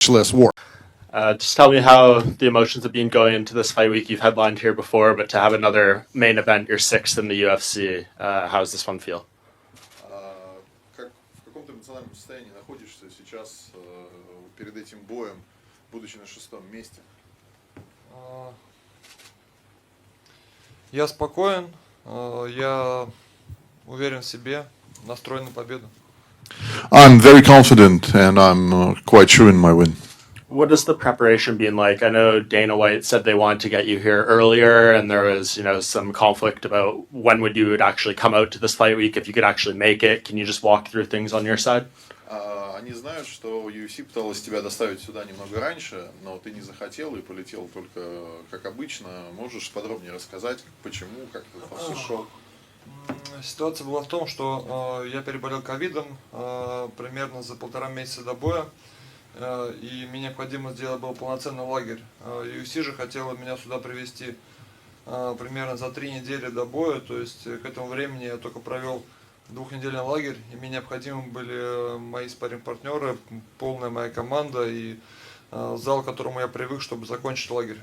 less war. Just tell me how the emotions have been going into this fight week. You've headlined here before, but to have another main event, you're sixth in the UFC. How does this one feel? В каком ты эмоциональном состоянии находишься сейчас перед этим боем, будучи на 6-м месте? Я спокоен, я уверен в себе, настроен на победу. I'm very confident and I'm quite sure in my win. What has the preparation been like? I know Dana White said they wanted to get you here earlier, and there was, some conflict about when would you actually come out to this fight week, if you could actually make it. Can you just walk through things on your side? Они знают, что UFC пыталась тебя доставить сюда немного раньше, но ты не захотел и полетел только как обычно. Можешь подробнее рассказать, почему, как это все шел? Ситуация была в том, что я переболел ковидом примерно за 1,5 месяца до боя, и мне необходимо сделать был полноценный лагерь. UFC же хотела меня сюда привезти примерно за 3 недели до боя, то есть к этому времени я только провел 2-недельный лагерь, и мне необходимы были мои спарринг-партнеры, полная моя команда и зал, к которому я привык, чтобы закончить лагерь.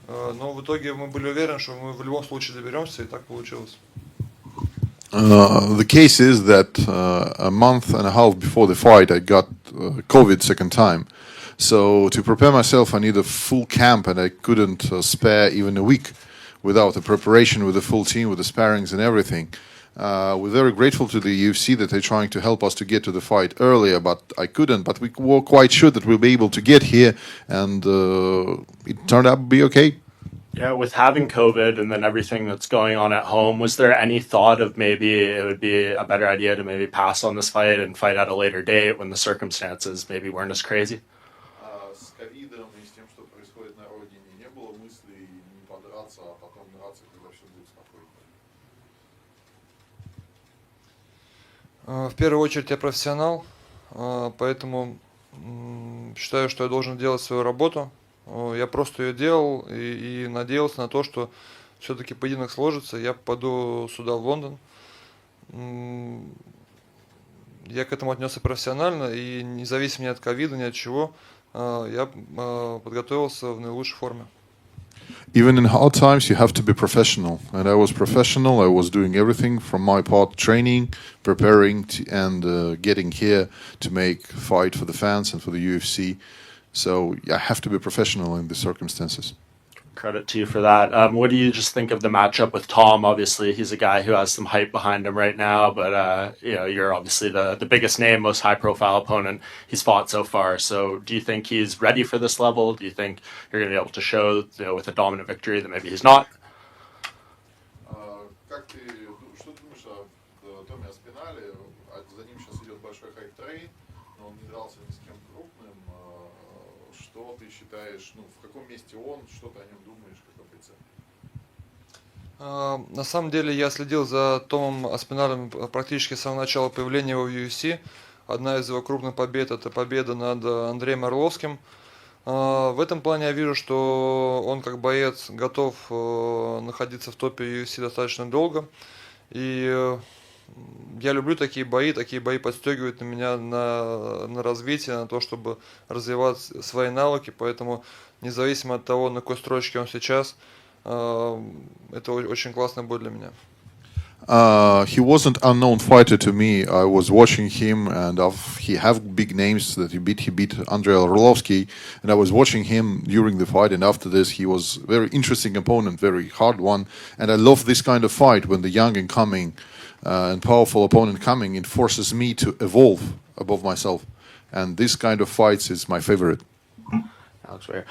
Но в итоге мы были уверены, что мы в любом случае доберемся, и так получилось. The case is that a month and a half before the fight, I got COVID second time. So to prepare myself, I need a full camp, and I couldn't spare even a week without the preparation with the full team, with the sparrings and everything. We're very grateful to the UFC that they're trying to help us to get to the fight earlier, but I couldn't. But we were quite sure that we'll be able to get here, and it turned out to be okay. Yeah, with having COVID and then everything that's going on at home, was there any thought of maybe it would be a better idea to maybe pass on this fight and fight at a later date when the circumstances maybe weren't as crazy? С ковидом и с тем, что происходит на родине, не было мыслей не подраться, а потом драться, когда все будет спокойно. В первую очередь я профессионал, поэтому считаю, что я должен делать свою работу. Я просто ее делал и надеялся на то, что все-таки поединок сложится, я попаду сюда, в Лондон. Я к этому отнесся профессионально, и независимо ни от ковида, ни от чего, я подготовился в наилучшей форме. Even in hard times, you have to be professional. And I was professional. I was doing everything from my part, training, preparing, and getting here to make a fight for the fans and for the UFC. So I have to be professional in the circumstances. Credit to you for that. What do you just think of the matchup with Tom? Obviously, he's a guy who has some hype behind him right now, but you're obviously the biggest name, most high-profile opponent he's fought so far. So do you think he's ready for this level? Do you think you're going to be able to show, with a dominant victory that maybe he's not? Что ты думаешь о Томе Аспинале? За ним сейчас идет большой хайп-трейн, но он не дрался ни с кем крупным. Что ты считаешь, в каком месте он, что ты о нем думаешь, как о бойце? На самом деле я следил за Томом Аспиналем практически с самого начала появления его в UFC. Одна из его крупных побед – это победа над Андреем Орловским. В этом плане я вижу, что он как боец готов находиться в топе UFC достаточно долго. И я люблю такие бои подстегивают на меня на развитие, на то, чтобы развивать свои навыки, поэтому независимо от того, на какой строчке он сейчас, это очень классный бой для меня. He wasn't unknown fighter to me. I was watching him, and he have big names that he beat. He beat Andrei Arlovsky, and I was watching him during the fight. And after this, he was very interesting opponent, very hard one. And I love this kind of fight when the young and coming and powerful opponent coming. It forces me to evolve above myself, and this kind of fights is my favorite. Alex Weir.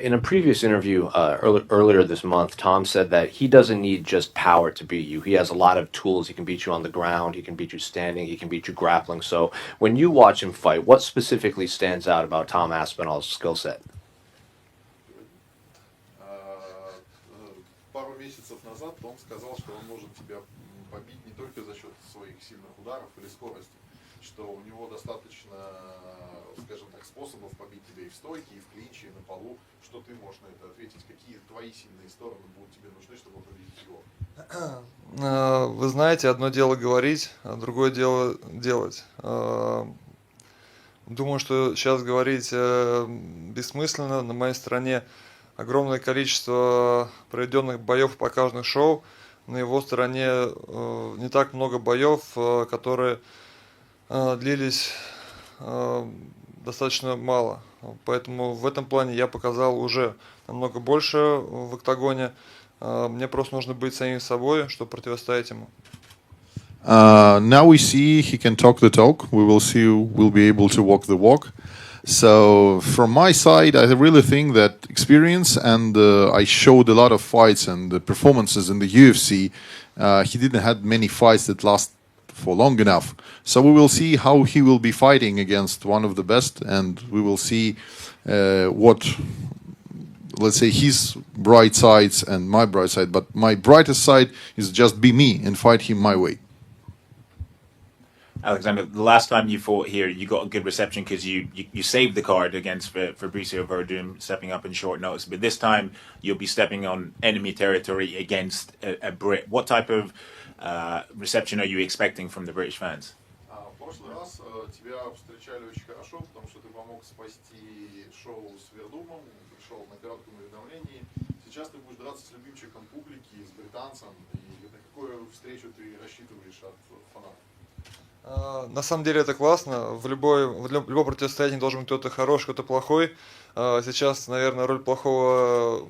In a previous interview earlier this month, Tom said that he doesn't need just power to beat you. He has a lot of tools. He can beat you on the ground. He can beat you standing. He can beat you grappling. So when you watch him fight, what specifically stands out about Tom Aspinall's skill set? Пару месяцев назад Том сказал, что он может тебя побить не только за счет своих сильных ударов или скорости, что у него достаточно, скажем так, способов побить тебя и в стойке, и в клинче, и на полу. Что ты можешь на это ответить? Какие твои сильные стороны будут тебе нужны, чтобы победить его? Вы знаете, одно дело говорить, а другое дело делать. Думаю, что сейчас говорить бессмысленно. На моей стороне огромное количество проведенных боев, показанных шоу. На его стороне не так много боев, которые длились достаточно мало. Поэтому в этом плане я показал уже намного больше в октагоне. Мне просто нужно быть самим собой, чтобы противостоять ему. Now we see he can talk the talk. We will see who will be able to walk the walk. So from my side, I really think that experience and I showed a lot of fights and the performances in the UFC. He didn't have many fights that last for long enough. So we will see how he will be fighting against one of the best, and we will see what, let's say, his bright sides and my bright side. But my brightest side is just be me and fight him my way. Alexander, the last time you fought here, you got a good reception because you saved the card against Fabricio Verdum, stepping up in short notice. But this time, you'll be stepping on enemy territory against a Brit. What type of reception are you expecting from the British fans? В прошлый раз тебя встречали очень хорошо, потому что ты помог спасти шоу с Вердумом, пришел на коротком уведомлении. Сейчас ты будешь драться с любимчиком публики, с британцем. И на какую встречу ты рассчитываешь от фанатов? На самом деле это классно. В любом противостоянии должен быть кто-то хороший, кто-то плохой. Сейчас, наверное, роль плохого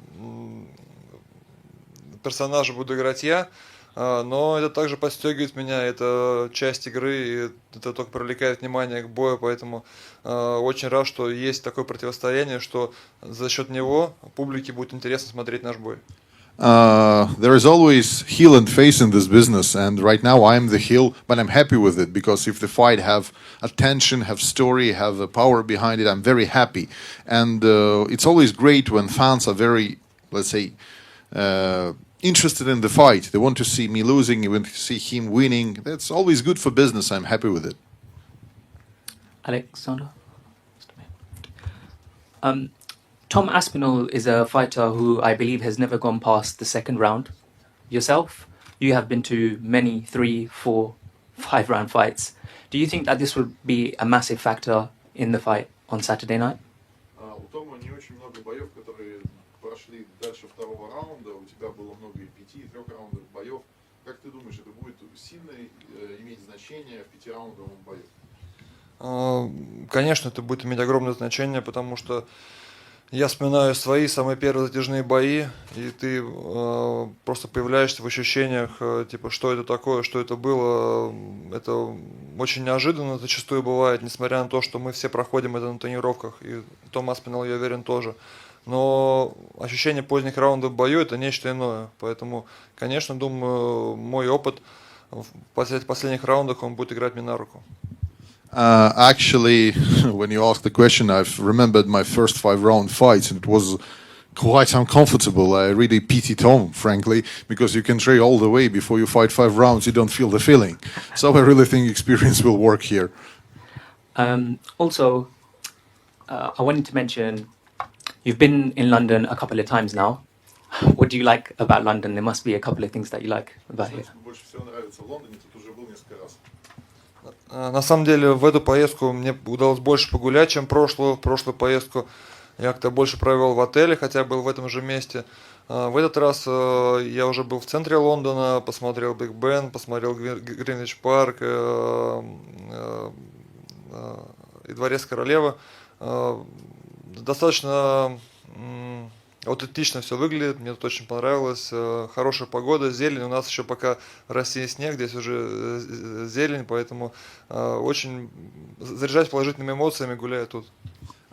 персонажа буду играть я. Но это также подстегивает меня, это часть игры, и это только привлекает внимание к бою, поэтому очень рад, что есть такое противостояние, что за счет него публике будет интересно смотреть наш бой. There is always heel and face in this business, and right now I'm the heel, but I'm happy with it because if the fight have attention, have story, have a power behind it, I'm very happy. And it's always great when fans are very, let's say, interested in the fight. They want to see me losing, they want to see him winning. That's always good for business. I'm happy with it. Alexander? Tom Aspinall is a fighter who I believe has never gone past the second round. Yourself, you have been to many 3, 4, 5 round fights. Do you think that this would be a massive factor in the fight on Saturday night? У Тома не очень много боев, которые прошли дальше второго раунда. У тебя было много и 5, и 3-раундовых боев. Как ты думаешь, это будет сильно иметь значение в 5-раундовом бою? Конечно, это будет иметь огромное значение, потому что я вспоминаю свои самые первые затяжные бои, и ты просто появляешься в ощущениях, типа, что это такое, что это было. Это очень неожиданно зачастую бывает, несмотря на то, что мы все проходим это на тренировках, и Том Аспинал, я уверен, тоже. Но ощущение поздних раундов в бою – это нечто иное. Поэтому, конечно, думаю, мой опыт в последних раундах, он будет играть мне на руку. Actually, when you asked the question, I've remembered my first 5-round fights, and it was quite uncomfortable. I really pity Tom, frankly, because you can train all the way before you fight 5 rounds, you don't feel the feeling. So I really think experience will work here. Also, I wanted to mention, you've been in London a couple of times now. What do you like about London? There must be a couple of things that you like about it. Больше всего нравится в Лондоне, тут уже был несколько раз. На самом деле в эту поездку мне удалось больше погулять, чем прошлую. Прошлую поездку я как-то больше провел в отеле, хотя был в этом же месте. В этот раз я уже был в центре Лондона, посмотрел Биг Бен, посмотрел Гринвич Парк и Дворец Королевы. Достаточно аутентично все выглядит, мне тут очень понравилось, хорошая погода, зелень, у нас еще пока в России снег, здесь уже зелень, поэтому очень заряжать положительными эмоциями, гуляя тут.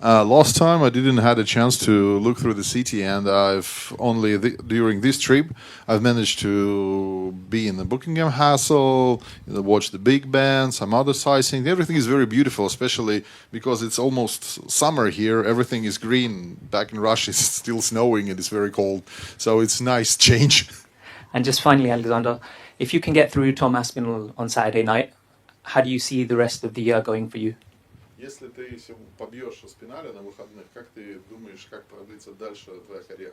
Last time I didn't had a chance to look through the city, and I've only during this trip I've managed to be in the Buckingham Castle, watch the Big Ben, some other sightseeing. Everything is very beautiful, especially because it's almost summer here. Everything is green. Back in Russia, it's still snowing and it's very cold, so it's nice change. And just finally, Alexander, if you can get through Tom Aspinall on Saturday night, how do you see the rest of the year going for you? Если ты побьешь Аспиналя на выходных, как ты думаешь, как продлится дальше твоя карьера?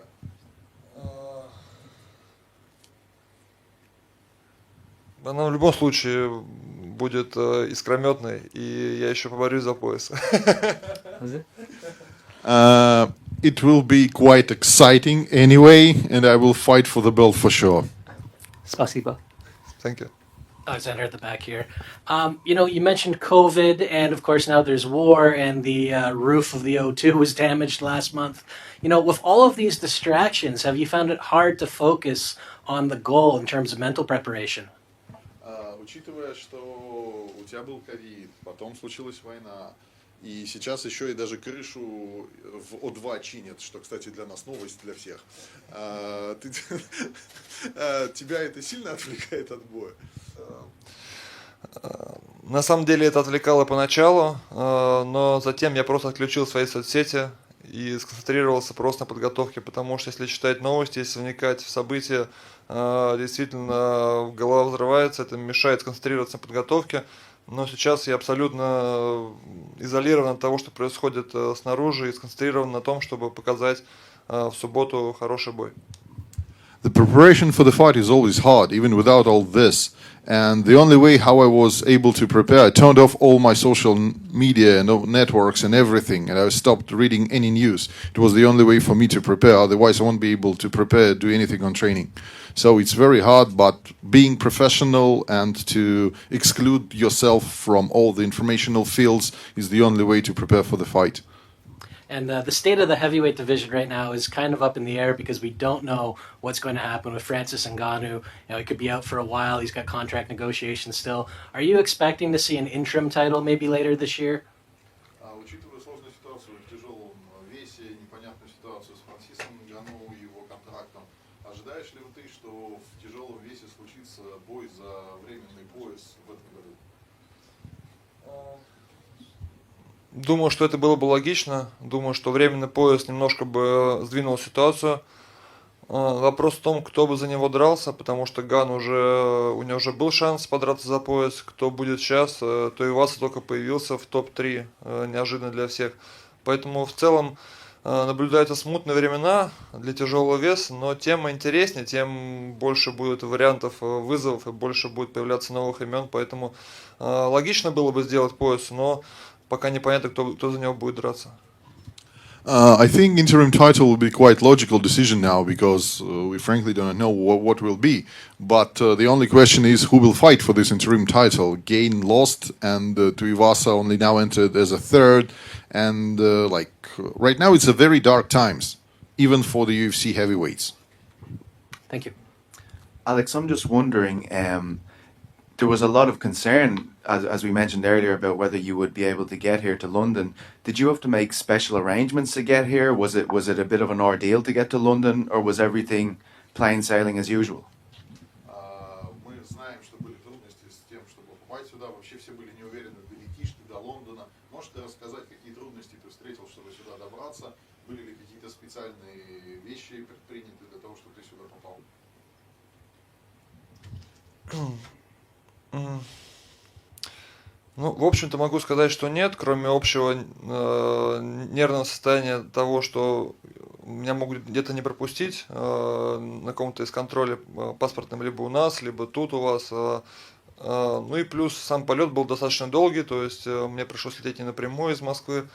Она в любом случае будет искрометный, и я еще поборюсь за пояс. Was it? It will be quite exciting anyway, and I will fight for the belt for sure. Spasiba. Thank you. Alexander at the back here. You mentioned COVID, and of course now there's war, and the roof of the O2 was damaged last month. With all of these distractions, have you found it hard to focus on the goal in terms of mental preparation? Учитывая, что у тебя был ковид, потом случилась война, и сейчас еще и даже крышу в О2 чинят, что, кстати, для нас новость, для всех. Тебя это сильно отвлекает от боя? На самом деле это отвлекало поначалу, но затем я просто отключил свои соцсети и сконцентрировался просто на подготовке, потому что если читать новости, если вникать в события, действительно голова взрывается, это мешает сконцентрироваться на подготовке. Но сейчас я абсолютно изолирован от того, что происходит снаружи, и сконцентрирован на том, чтобы показать в субботу хороший бой. The preparation for the fight is always hard, even without all this. And the only way how I was able to prepare, I turned off all my social media and networks and everything, and I stopped reading any news. It was the only way for me to prepare, otherwise I won't be able to prepare, do anything on training. So it's very hard, but being professional and to exclude yourself from all the informational fields is the only way to prepare for the fight. And the state of the heavyweight division right now is kind of up in the air because we don't know what's going to happen with Francis Ngannou. He could be out for a while. He's got contract negotiations still. Are you expecting to see an interim title maybe later this year? Учитывая сложную ситуацию в тяжелом весе, непонятную ситуацию с Франсисом Нганоу и его контрактом, ожидаешь ли ты, что в тяжелом весе случится бой за временный пояс в этом году? Думаю, что это было бы логично. Думаю, что временный пояс немножко бы сдвинул ситуацию. Вопрос в том, кто бы за него дрался, потому что у него уже был шанс подраться за пояс. Кто будет сейчас, то и Васа только появился в топ-3, неожиданно для всех. Поэтому в целом наблюдаются смутные времена для тяжелого веса, но тем интереснее, тем больше будет вариантов вызовов и больше будет появляться новых имен. Поэтому логично было бы сделать пояс, но пока непонятно, кто за него будет драться. I think interim title will be quite logical decision now because we frankly don't know what will be. But the only question is who will fight for this interim title. Gain lost and Tuivasa only now entered as a third. And right now it's a very dark times, even for the UFC heavyweights. Thank you. Alex, I'm just wondering, there was a lot of concern, as we mentioned earlier, about whether you would be able to get here to London. Did you have to make special arrangements to get here? Was it a bit of an ordeal to get to London, or was everything plain sailing as usual? Мы знаем, что были трудности с тем, чтобы попасть сюда. Вообще все были не уверены, долетишь ты до Лондона. Можешь ты рассказать, какие трудности ты встретил, чтобы сюда добраться? Были ли какие-то специальные вещи предприняты для того, чтобы ты сюда попал? В общем-то, могу сказать, что нет, кроме общего нервного состояния того, что меня могут где-то не пропустить на каком-то из контролей паспортном либо у нас, либо тут у вас. И плюс сам полет был достаточно долгий, то есть мне пришлось лететь не напрямую из Москвы,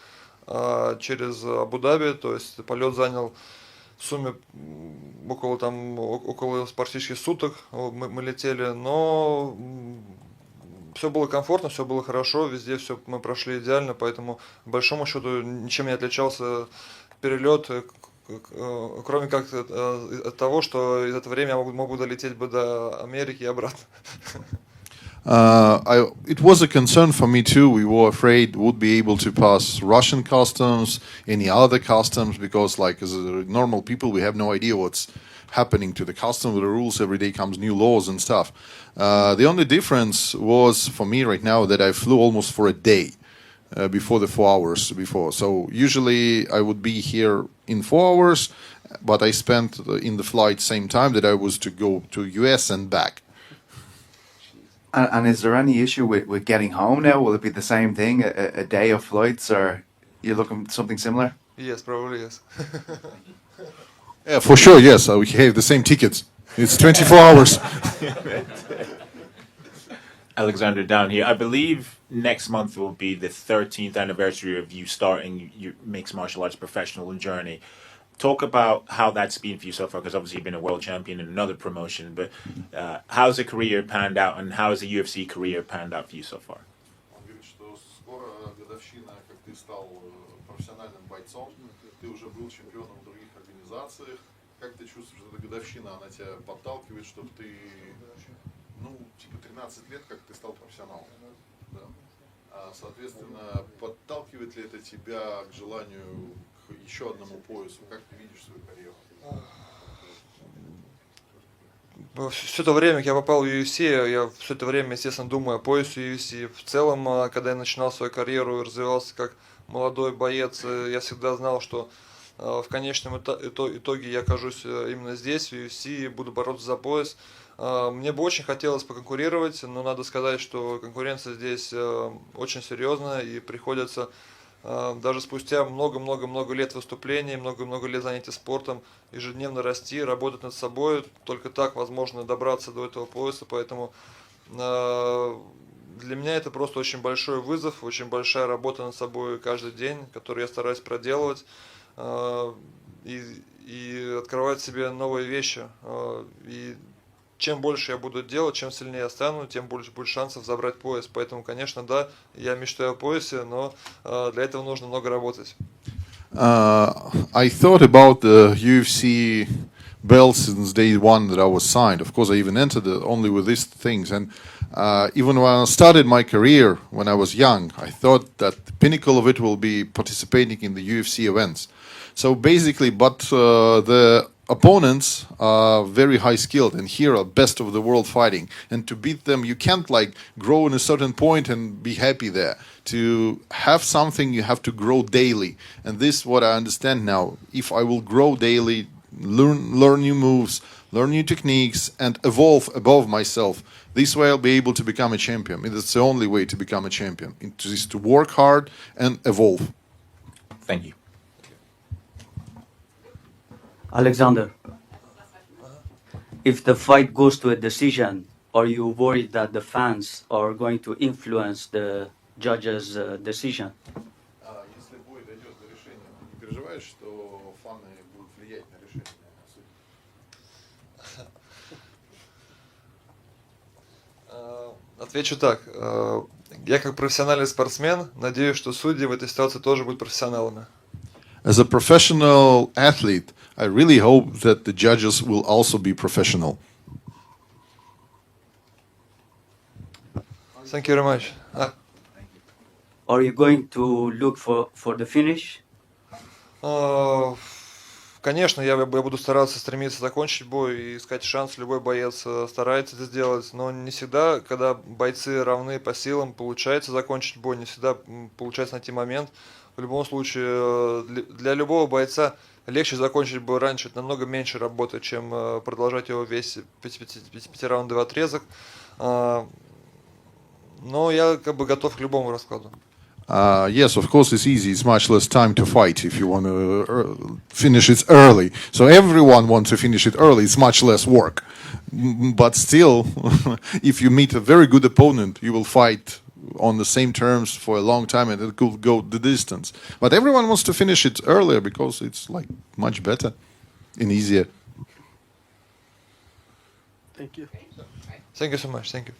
а через Абу-Даби, то есть полет занял в сумме около практически суток мы летели, но все было комфортно, все было хорошо, везде все мы прошли идеально, поэтому, по большому счету, ничем не отличался перелет, кроме как от того, что из этого времени я мог бы долететь бы до Америки и обратно. It was a concern for me too. We were afraid we would be able to pass Russian customs, any other customs, because as normal people, we have no idea what's happening to the customs, the rules. Every day comes new laws and stuff. The only difference was for me right now that I flew almost for a day before the 4 hours before. So usually I would be here in 4 hours, but I spent in the flight same time that I was to go to US and back. And is there any issue with getting home now? Will it be the same thing, a day of flights, or you're looking something similar? Yes, probably yes. Yeah, for sure, yes. We have the same tickets. It's 24 hours. Alexander down here. I believe next month will be the 13th anniversary of you starting your mixed martial arts professional journey. Talk about how that's been for you so far, because obviously you've been a world champion in another promotion, but how's the career panned out, and how has the UFC career panned out for you so far? Он говорит, что скоро годовщина, как ты стал профессиональным бойцом, ты уже был чемпионом в других организациях. Как ты чувствуешь, эта годовщина, она тебя подталкивает, чтобы ты, ну, типа 13 лет, как ты стал профессионалом. Да. Соответственно, подталкивает ли это тебя к желанию к еще одному поясу? Как ты видишь свою карьеру? Все это время, как я попал в UFC, я все это время, естественно, думаю о поясе UFC. В целом, когда я начинал свою карьеру и развивался как молодой боец, я всегда знал, что в конечном итоге я окажусь именно здесь, в UFC, и буду бороться за пояс. Мне бы очень хотелось поконкурировать, но надо сказать, что конкуренция здесь очень серьезная, и приходится даже спустя много-много-много лет выступлений, много-много лет занятий спортом, ежедневно расти, работать над собой. Только так возможно добраться до этого пояса, поэтому для меня это просто очень большой вызов, очень большая работа над собой каждый день, которую я стараюсь проделывать и открывать себе новые вещи. И чем больше я буду делать, чем сильнее я стану, тем больше будет шансов забрать пояс. Поэтому, конечно, да, я мечтаю о поясе, но для этого нужно много работать. I thought about the UFC belt since day one that I was signed. Of course, I even entered it only with these things. And even when I started my career when I was young, I thought that the pinnacle of it will be participating in the UFC events. So basically, but the opponents are very high skilled, and here are best of the world fighting. And to beat them, you can't like grow in a certain point and be happy there. To have something, you have to grow daily. And this is what I understand now. If I will grow daily, learn new moves, learn new techniques, and evolve above myself, this way I'll be able to become a champion. It's the only way to become a champion. It is to work hard and evolve. Thank you. Alexander, if the fight goes to a decision, are you worried that the fans are going to influence the judge's decision? Если бой дойдет до решения, не переживаешь, что фаны будут влиять на решение судьи? Отвечу так. Я как профессиональный спортсмен надеюсь, что судьи в этой ситуации тоже будут профессионалами. As a professional athlete, I really hope that the judges will also be professional. Thank you very much. Are you going to look for the finish? Конечно, я буду стараться стремиться закончить бой и искать шанс. Любой боец старается это сделать, но не всегда, когда бойцы равны по силам, получается закончить бой, не всегда получается найти момент. В любом случае, для любого бойца легче закончить бой раньше, это намного меньше работы, чем продолжать его весь пятираундовый отрезок. Но я как бы готов к любому раскладу. Yes, of course, it's easy. It's much less time to fight if you want to finish it early. So everyone wants to finish it early. It's much less work. But still, if you meet a very good opponent, you will fight on the same terms for a long time, and it could go the distance. But everyone wants to finish it earlier because it's like much better and easier. Thank you. Thank you so much. Thank you.